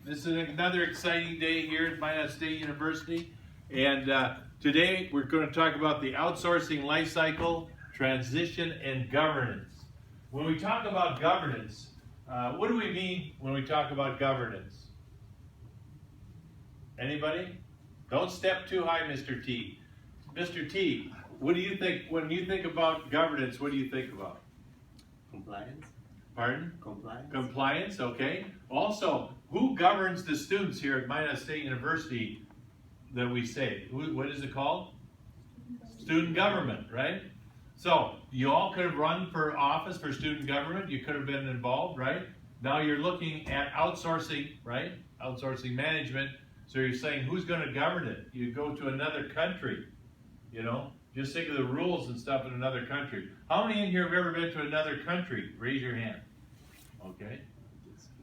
This is another exciting day here at Minot State University, and today we're going to talk about the outsourcing life cycle, transition, and governance. When we talk about governance, what do we mean when we talk about governance? Anybody? Don't step too high, Mr. T. Mr. T, what do you think, when you think about governance, what do you think about? Compliance. Pardon? Compliance. Compliance, okay. Also, who governs the students here at Minot State University that we say? What is it called? Student government, right? So, you all could have run for office for student government. You could have been involved, right? Now you're looking at outsourcing, right? Outsourcing management. So you're saying, who's going to govern it? You go to another country, you know? Just think of the rules and stuff in another country. How many in here have ever been to another country? Raise your hand. Okay.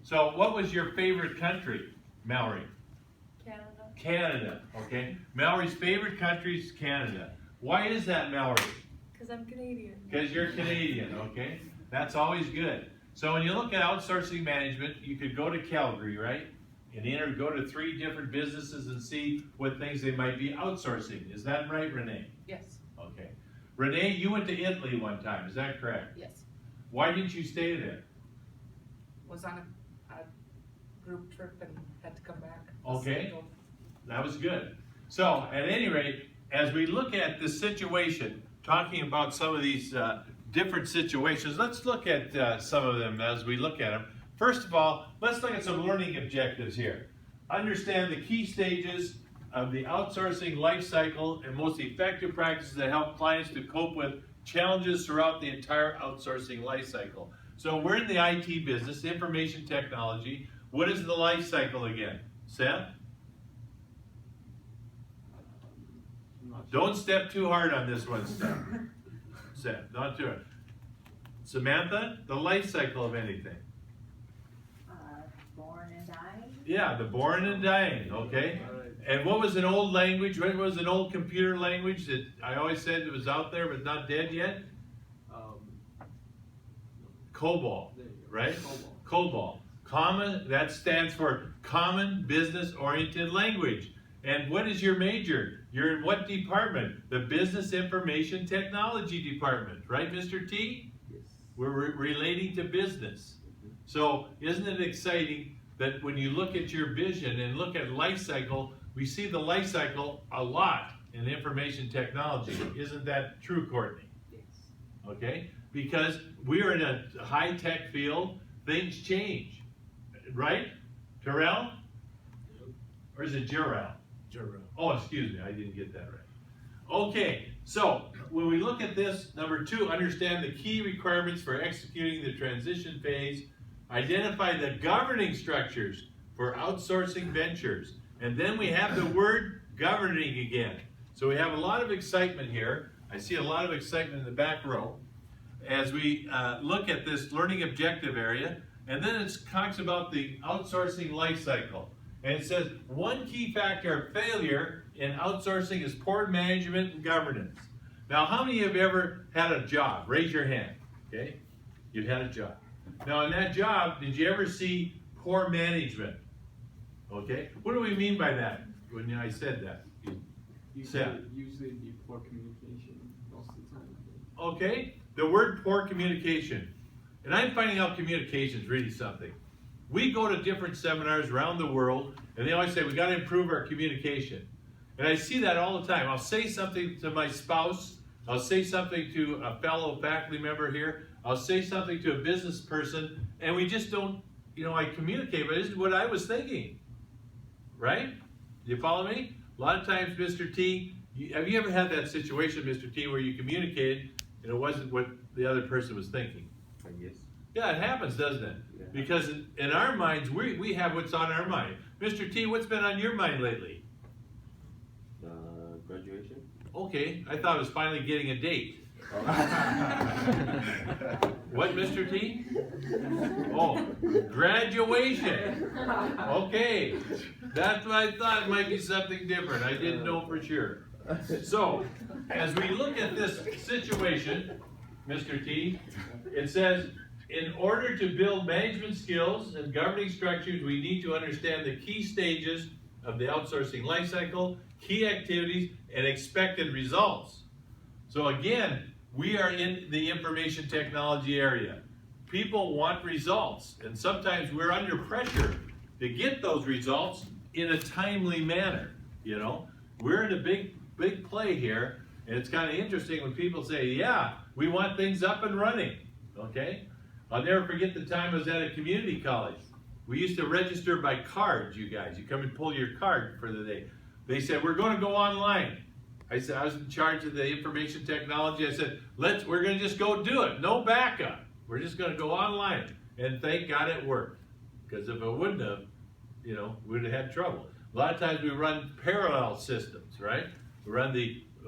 So what was your favorite country, Mallory? Canada. Canada, okay. Mallory's favorite country is Canada. Why is that, Mallory? Because I'm Canadian. Because you're Canadian, okay. That's always good. So when you look at outsourcing management, you could go to Calgary, right? And go to 3 different businesses and see what things they might be outsourcing. Is that right, Renee? Yes. Okay. Renee, you went to Italy one time, is that correct? Yes. Why didn't you stay there? Was on a group trip and had to come back. Okay. That was good. So, at any rate, as we look at the situation, talking about some of these different situations, let's look at some of them as we look at them. First of all, let's look at some learning objectives here. Understand the key stages of the outsourcing life cycle and most effective practices that help clients to cope with challenges throughout the entire outsourcing life cycle. So we're in the IT business, information technology. What is the life cycle again? Seth? Don't step too hard on this one, Seth, not too hard. Samantha, the life cycle of anything. Born and dying? Yeah, the born and dying, okay? And what was an old language? What was an old computer language that I always said it was out there but not dead yet? COBOL, right? COBOL. Common, that stands for Common Business Oriented Language. And what is your major? You're in what department? The Business Information Technology Department, right, Mr. T? Yes. We're relating to business. So isn't it exciting that when you look at your vision and look at life cycle, we see the life cycle a lot in information technology. Isn't that true, Courtney? Yes. Okay? Because we're in a high-tech field, things change. Right? Terrell? Or is it Jarrell? Jarrell. Oh, excuse me, I didn't get that right. Okay, so when we look at this, number 2, understand the key requirements for executing the transition phase. Identify the governing structures for outsourcing ventures. And then we have the word governing again. So we have a lot of excitement here. I see a lot of excitement in the back row as we look at this learning objective area. And then it talks about the outsourcing life cycle. And it says, one key factor of failure in outsourcing is poor management and governance. Now, how many of you have ever had a job? Raise your hand, okay? You've had a job. Now, in that job, did you ever see poor management? Okay? What do we mean by that when I said that? Usually be poor communication most of the time. Okay? The word poor communication. And I'm finding out communication is really something. We go to different seminars around the world, and they always say, we got to improve our communication. And I see that all the time. I'll say something to my spouse. I'll say something to a fellow faculty member here. I'll say something to a business person, and we just don't, I communicate, but this is what I was thinking. Right? You follow me? A lot of times, Mr. T, have you ever had that situation, Mr. T, where you communicated and it wasn't what the other person was thinking? Yes. Yeah, it happens, doesn't it? Yeah. Because in our minds, we have what's on our mind. Mr. T, what's been on your mind lately? Graduation. Okay, I thought it was finally getting a date. What, Mr. T? Oh, graduation. Okay, that's what I thought. It might be something different. I didn't know for sure. So, as we look at this situation, Mr. T, it says, in order to build management skills and governing structures, we need to understand the key stages of the outsourcing life cycle, key activities, and expected results. So again, we are in the information technology area. People want results, and sometimes we're under pressure to get those results in a timely manner. You know, we're in a big play here, and it's kind of interesting when people say, yeah, we want things up and running, okay? I'll never forget the time I was at a community college. We used to register by cards, you guys. You come and pull your card for the day. They said, we're going to go online. I said, I was in charge of the information technology. I said, we're going to just go do it. No backup. We're just going to go online. And thank God it worked. Because if it wouldn't have, you know, we'd have had trouble. A lot of times we run parallel systems, right? When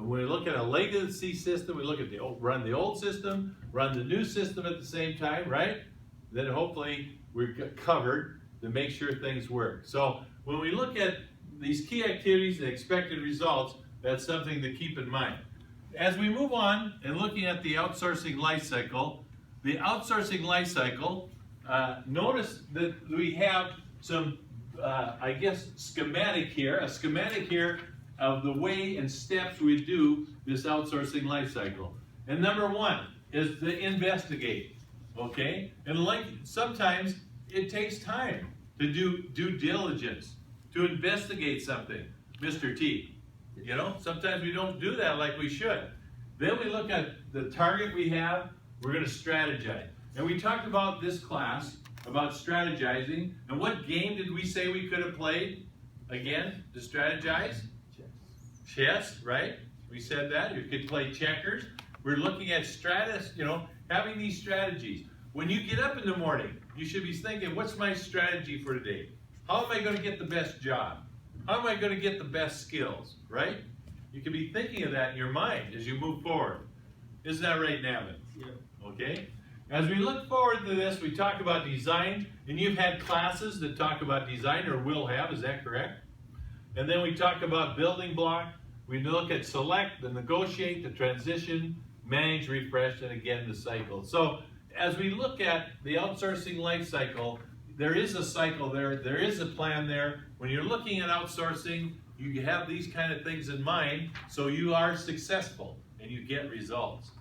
we look at a legacy system, we look at run the old system, run the new system at the same time, right? Then hopefully we're covered to make sure things work. So when we look at these key activities and expected results, that's something to keep in mind. As we move on and looking at the outsourcing life cycle, notice that we have some, I guess, schematic here, a schematic here of the way and steps we do this outsourcing life cycle. And number one is to investigate, okay? And like sometimes it takes time to do due diligence, to investigate something, Mr. T. You know, sometimes we don't do that like we should. Then we look at the target we have, we're going to strategize. And we talked about this class, about strategizing, and what game did we say we could have played? Again, to strategize? Chess, right? We said that. You could play checkers. We're looking at having these strategies. When you get up in the morning, you should be thinking, what's my strategy for today? How am I going to get the best job? How am I going to get the best skills, right? You can be thinking of that in your mind as you move forward. Isn't that right, Navin? Yeah. Okay? As we look forward to this, we talk about design, and you've had classes that talk about design, or will have, is that correct? And then we talk about building block. We look at select, the negotiate, the transition, manage, refresh, and again, the cycle. So as we look at the outsourcing life cycle, there is a cycle there. There is a plan there. When you're looking at outsourcing, you have these kind of things in mind, so you are successful and you get results.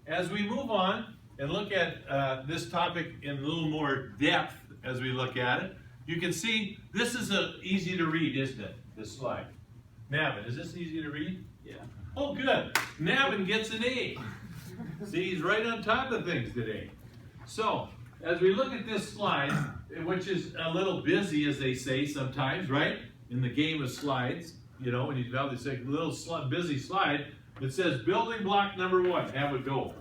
As we move on and look at this topic in a little more depth as we look at it, you can see this is easy to read, isn't it? This slide. Navin, is this easy to read? Yeah. Oh, good. Navin gets an A. See, he's right on top of things today. So, as we look at this slide, which is a little busy, as they say sometimes, right? In the game of slides, you know, when you have this little busy slide, it says building block number one, have a go.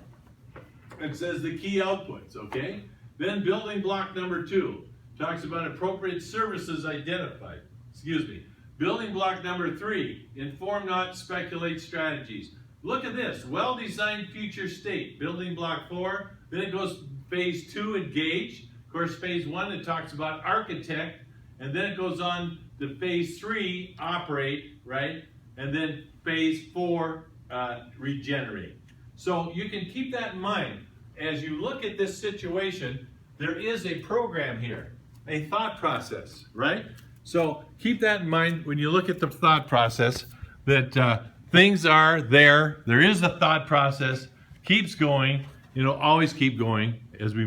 It says the key outputs, okay? Then building block number two talks about appropriate services identified. Excuse me. Building block number three, inform not speculate strategies. Look at this, well-designed future state. Building block 4, then it goes phase 2, engage. Of course, phase 1, it talks about architect, and then it goes on to phase 3, operate, right? And then phase 4, regenerate. So you can keep that in mind. As you look at this situation, there is a program here, a thought process, right? So keep that in mind when you look at the thought process, that things are there. There is a thought process, keeps going, you know, always keep going as we